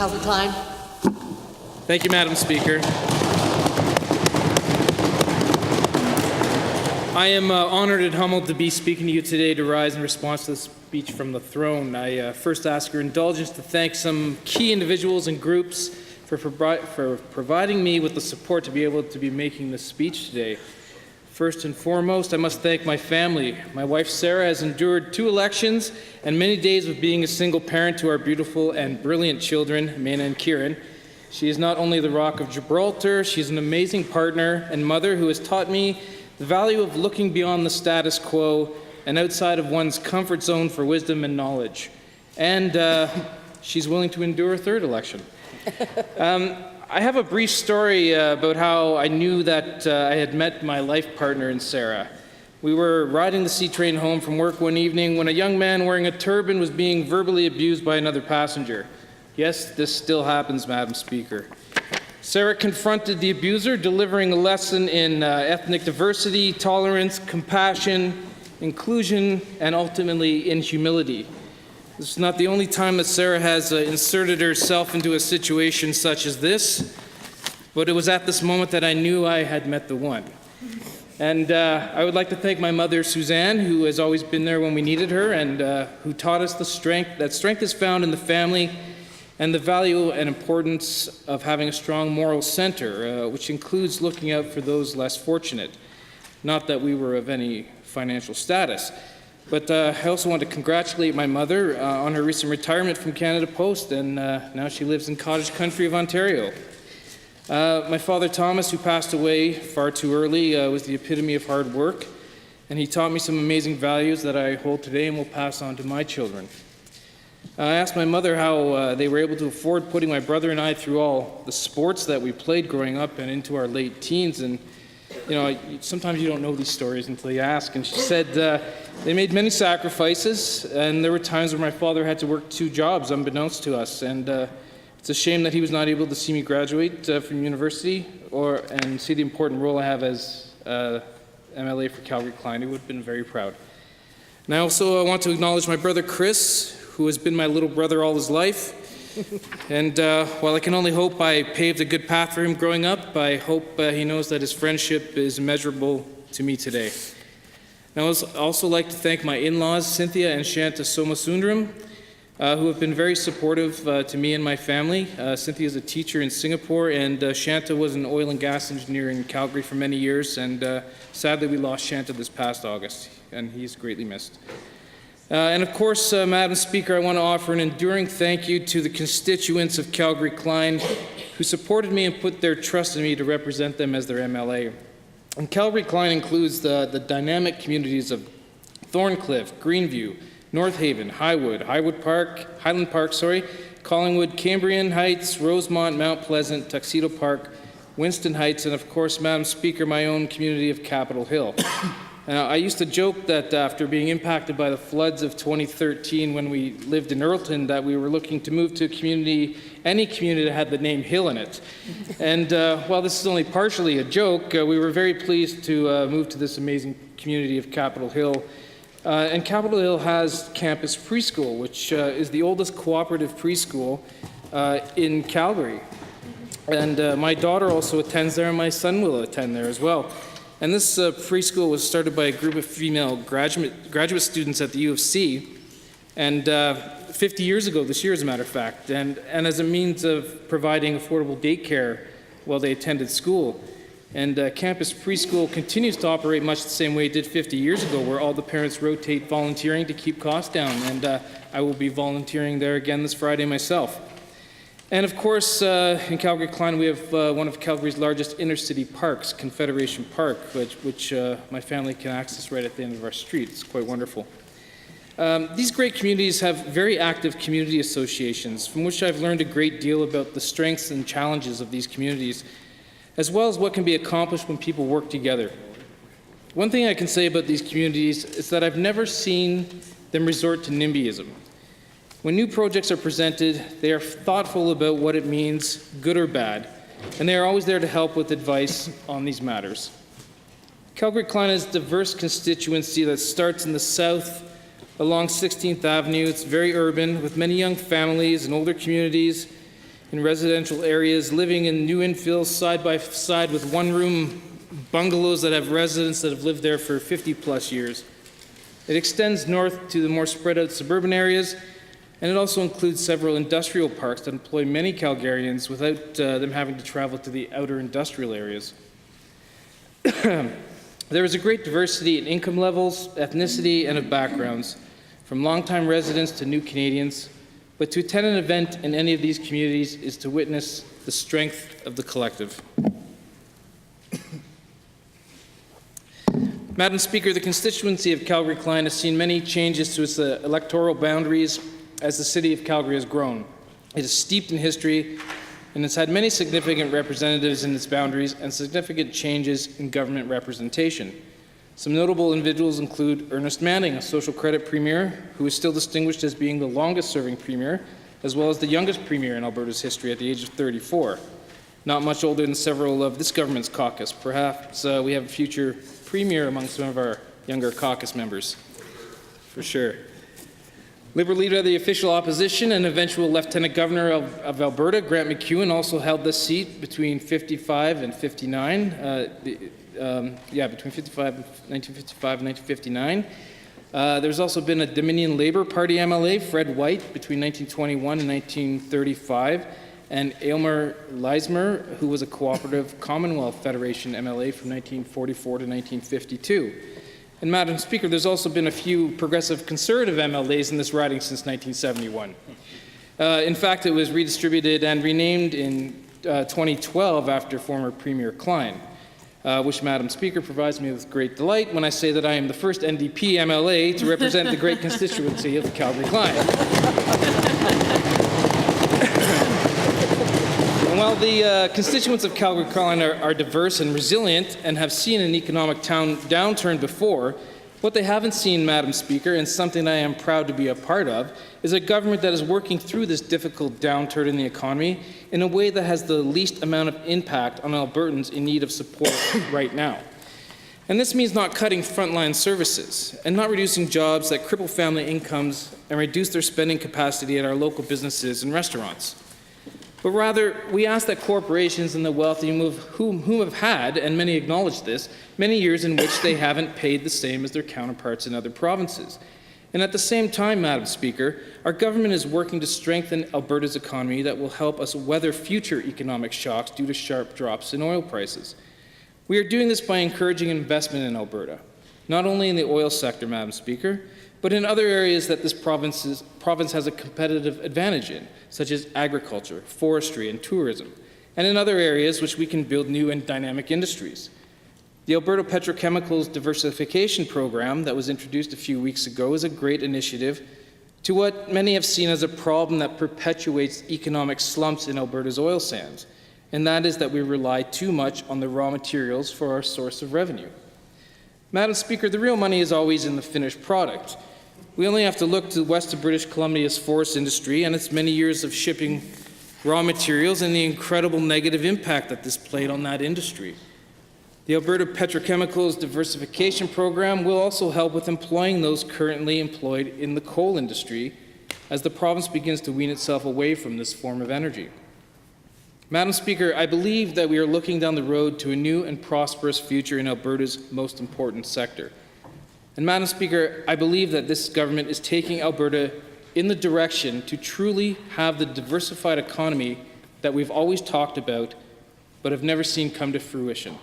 Calgary Klein. Thank you, Madam Speaker. I am honored and humbled to be speaking to you today to rise in response to the speech from the throne. I first ask your indulgence to thank some key individuals and groups for providing me with the support to be able to be making this speech today. First and foremost, I must thank my family. My wife, Sarah, has endured 2 elections and many days of being a single parent to our beautiful and brilliant children, Maina and Kieran. She is not only the Rock of Gibraltar, she's an amazing partner and mother who has taught me the value of looking beyond the status quo and outside of one's comfort zone for wisdom and knowledge. And she's willing to endure a 3rd election. I have a brief story about how I knew that I had met my life partner in Sarah. We were riding the C train home from work one evening when a young man wearing a turban was being verbally abused by another passenger. Yes, this still happens, Madam Speaker. Sarah confronted the abuser, delivering a lesson in ethnic diversity, tolerance, compassion, inclusion, and ultimately in humility. This is not the only time that Sarah has inserted herself into a situation such as this, but it was at this moment that I knew I had met the one. And I would like to thank my mother, Suzanne, who has always been there when we needed her, and who taught us that strength is found in the family, and the value and importance of having a strong moral center, which includes looking out for those less fortunate. Not that we were of any financial status. But I also want to congratulate my mother on her recent retirement from Canada Post, and now she lives in cottage country of Ontario. My father, Thomas, who passed away far too early, was the epitome of hard work, and he taught me some amazing values that I hold today and will pass on to my children. I asked my mother how they were able to afford putting my brother and I through all the sports that we played growing up and into our late teens, and sometimes you don't know these stories until you ask. And she said they made many sacrifices, and there were times where my father had to work 2 jobs unbeknownst to us. And it's a shame that he was not able to see me graduate from university and see the important role I have as MLA for Calgary Klein. He would have been very proud. And I also want to acknowledge my brother Chris, who has been my little brother all his life. And while I can only hope I paved a good path for him growing up, I hope he knows that his friendship is immeasurable to me today. And I would also like to thank my in-laws, Cynthia and Shanta Somasundram, who have been very supportive to me and my family. Cynthia is a teacher in Singapore, and Shanta was an oil and gas engineer in Calgary for many years, and sadly we lost Shanta this past August, and he's greatly missed. And of course, Madam Speaker, I want to offer an enduring thank you to the constituents of Calgary Klein who supported me and put their trust in me to represent them as their MLA. And Calgary Klein includes the dynamic communities of Thorncliffe, Greenview, North Haven, Highland Park, Collingwood, Cambrian Heights, Rosemont, Mount Pleasant, Tuxedo Park, Winston Heights, and of course, Madam Speaker, my own community of Capitol Hill. I used to joke that after being impacted by the floods of 2013 when we lived in Earlton, that we were looking to move to any community that had the name Hill in it. And while this is only partially a joke, we were very pleased to move to this amazing community of Capitol Hill. And Capitol Hill has Campus Preschool, which is the oldest cooperative preschool in Calgary. And my daughter also attends there, and my son will attend there as well. And this preschool was started by a group of female graduate students at the U of C, and 50 years ago, this year as a matter of fact, and as a means of providing affordable daycare while they attended school. And Campus Preschool continues to operate much the same way it did 50 years ago, where all the parents rotate volunteering to keep costs down, and I will be volunteering there again this Friday myself. And of course, in Calgary Klein, we have one of Calgary's largest inner-city parks, Confederation Park, which my family can access right at the end of our street. It's quite wonderful. These great communities have very active community associations, from which I've learned a great deal about the strengths and challenges of these communities, as well as what can be accomplished when people work together. One thing I can say about these communities is that I've never seen them resort to NIMBYism. When new projects are presented, they are thoughtful about what it means, good or bad, and they are always there to help with advice on these matters. Calgary Klein is a diverse constituency that starts in the south along 16th Avenue. It's very urban, with many young families and older communities. in residential areas, living in new infills side by side with one-room bungalows that have residents that have lived there for 50-plus years. It extends north to the more spread-out suburban areas, and it also includes several industrial parks that employ many Calgarians without them having to travel to the outer industrial areas. There is a great diversity in income levels, ethnicity, and of backgrounds, from longtime residents to new Canadians, but to attend an event in any of these communities is to witness the strength of the collective. Madam Speaker, the constituency of Calgary-Klein has seen many changes to its electoral boundaries as the city of Calgary has grown. It is steeped in history, and it's had many significant representatives in its boundaries and significant changes in government representation. Some notable individuals include Ernest Manning, a social credit premier, who is still distinguished as being the longest-serving premier, as well as the youngest premier in Alberta's history at the age of 34. Not much older than several of this government's caucus. Perhaps we have a future premier among some of our younger caucus members, for sure. Liberal Leader of the official opposition and eventual Lieutenant Governor of Alberta, Grant McEwen, also held this seat between 55 and 59. Between 1955 and 1959. There's also been a Dominion Labour Party MLA, Fred White, between 1921 and 1935, and Aylmer Leismer, who was a Cooperative Commonwealth Federation MLA from 1944 to 1952. And Madam Speaker, there's also been a few progressive conservative MLAs in this riding since 1971. In fact, it was redistributed and renamed in 2012 after former Premier Klein, which Madam Speaker provides me with great delight when I say that I am the first NDP MLA to represent the great constituency of Calgary-Klein. And while the constituents of Calgary-Klein are diverse and resilient and have seen an economic downturn before, what they haven't seen, Madam Speaker, and something I am proud to be a part of, is a government that is working through this difficult downturn in the economy in a way that has the least amount of impact on Albertans in need of support right now. And this means not cutting frontline services and not reducing jobs that cripple family incomes and reduce their spending capacity at our local businesses and restaurants. But rather, we ask that corporations and the wealthy whom have had, and many acknowledge this, many years in which they haven't paid the same as their counterparts in other provinces. And at the same time, Madam Speaker, our government is working to strengthen Alberta's economy that will help us weather future economic shocks due to sharp drops in oil prices. We are doing this by encouraging investment in Alberta, not only in the oil sector, Madam Speaker, but in other areas that this province has a competitive advantage in, such as agriculture, forestry, and tourism, and in other areas which we can build new and dynamic industries. The Alberta Petrochemicals Diversification Program that was introduced a few weeks ago is a great initiative to what many have seen as a problem that perpetuates economic slumps in Alberta's oil sands, and that is that we rely too much on the raw materials for our source of revenue. Madam Speaker, the real money is always in the finished product. We only have to look to west of British Columbia's forest industry and its many years of shipping raw materials and the incredible negative impact that this played on that industry. The Alberta Petrochemicals Diversification Program will also help with employing those currently employed in the coal industry as the province begins to wean itself away from this form of energy. Madam Speaker, I believe that we are looking down the road to a new and prosperous future in Alberta's most important sector. And Madam Speaker, I believe that this government is taking Alberta in the direction to truly have the diversified economy that we've always talked about but have never seen come to fruition.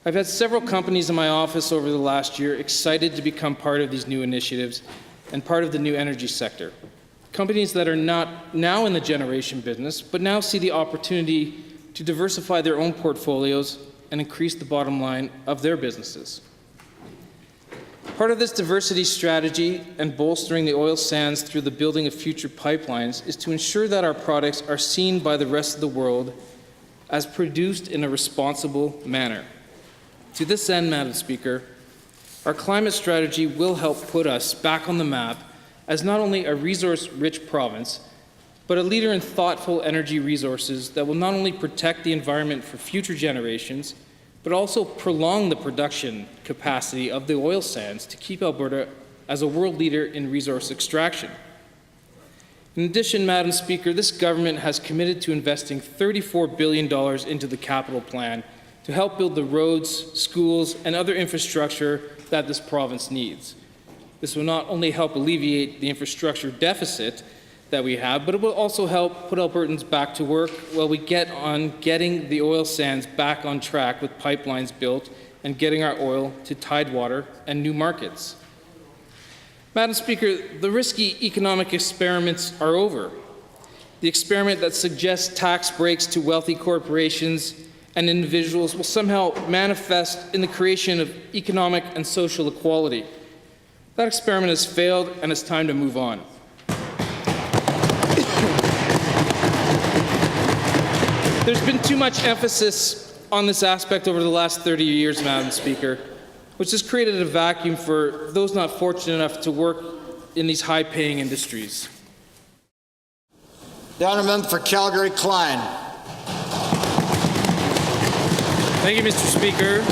I've had several companies in my office over the last year excited to become part of these new initiatives and part of the new energy sector. Companies that are not now in the generation business, but now see the opportunity to diversify their own portfolios and increase the bottom line of their businesses. Part of this diversity strategy and bolstering the oil sands through the building of future pipelines is to ensure that our products are seen by the rest of the world as produced in a responsible manner. To this end, Madam Speaker, our climate strategy will help put us back on the map as not only a resource-rich province, but a leader in thoughtful energy resources that will not only protect the environment for future generations, but also prolong the production capacity of the oil sands to keep Alberta as a world leader in resource extraction. In addition, Madam Speaker, this government has committed to investing $34 billion into the capital plan to help build the roads, schools, and other infrastructure that this province needs. This will not only help alleviate the infrastructure deficit that we have, but it will also help put Albertans back to work while we get on getting the oil sands back on track with pipelines built and getting our oil to Tidewater and new markets. Madam Speaker, the risky economic experiments are over. The experiment that suggests tax breaks to wealthy corporations and individuals will somehow manifest in the creation of economic and social equality. That experiment has failed, and it's time to move on. There's been too much emphasis on this aspect over the last 30 years, Madam Speaker, which has created a vacuum for those not fortunate enough to work in these high-paying industries. Gentleman for Calgary Klein. Thank you, Mr. Speaker.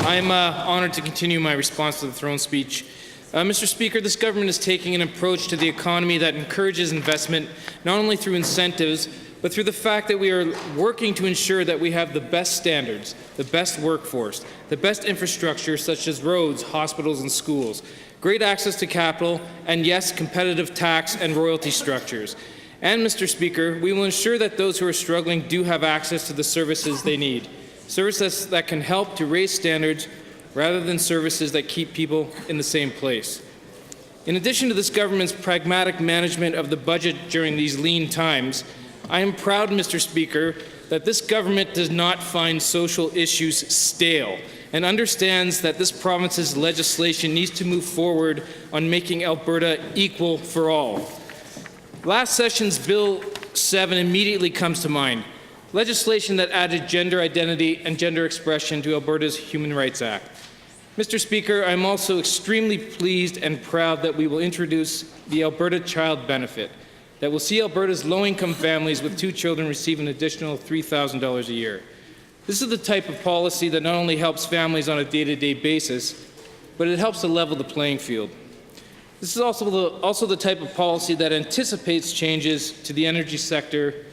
I'm honored to continue my response to the throne speech. Mr. Speaker, this government is taking an approach to the economy that encourages investment not only through incentives, but through the fact that we are working to ensure that we have the best standards, the best workforce, the best infrastructure such as roads, hospitals, and schools, great access to capital, and yes, competitive tax and royalty structures. And, Mr. Speaker, we will ensure that those who are struggling do have access to the services they need, services that can help to raise standards rather than services that keep people in the same place. In addition to this government's pragmatic management of the budget during these lean times, I am proud, Mr. Speaker, that this government does not find social issues stale and understands that this province's legislation needs to move forward on making Alberta equal for all. Last session's Bill 7 immediately comes to mind, legislation that added gender identity and gender expression to Alberta's Human Rights Act. Mr. Speaker, I'm also extremely pleased and proud that we will introduce the Alberta Child Benefit that will see Alberta's low-income families with 2 children receive an additional $3,000 a year. This is the type of policy that not only helps families on a day-to-day basis, but it helps to level the playing field. This is also the type of policy that anticipates changes to the energy sector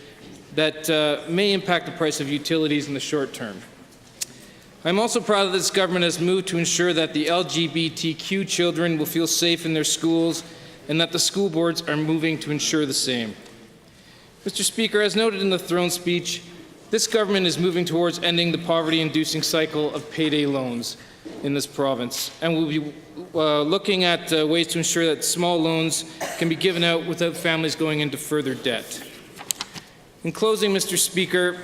that may impact the price of utilities in the short term. I'm also proud that this government has moved to ensure that the LGBTQ children will feel safe in their schools and that the school boards are moving to ensure the same. Mr. Speaker, as noted in the throne speech, this government is moving towards ending the poverty-inducing cycle of payday loans in this province, and we'll be looking at ways to ensure that small loans can be given out without families going into further debt. In closing, Mr. Speaker,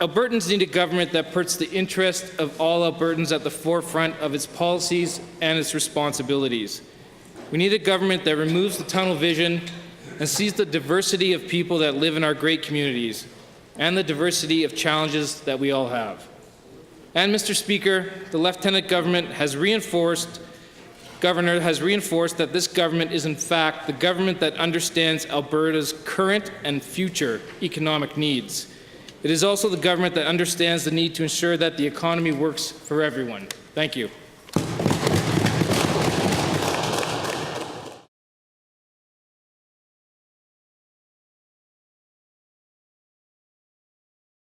Albertans need a government that puts the interest of all Albertans at the forefront of its policies and its responsibilities. We need a government that removes the tunnel vision and sees the diversity of people that live in our great communities and the diversity of challenges that we all have. And, Mr. Speaker, the Lieutenant Governor has reinforced that this government is in fact the government that understands Alberta's current and future economic needs. It is also the government that understands the need to ensure that the economy works for everyone. Thank you.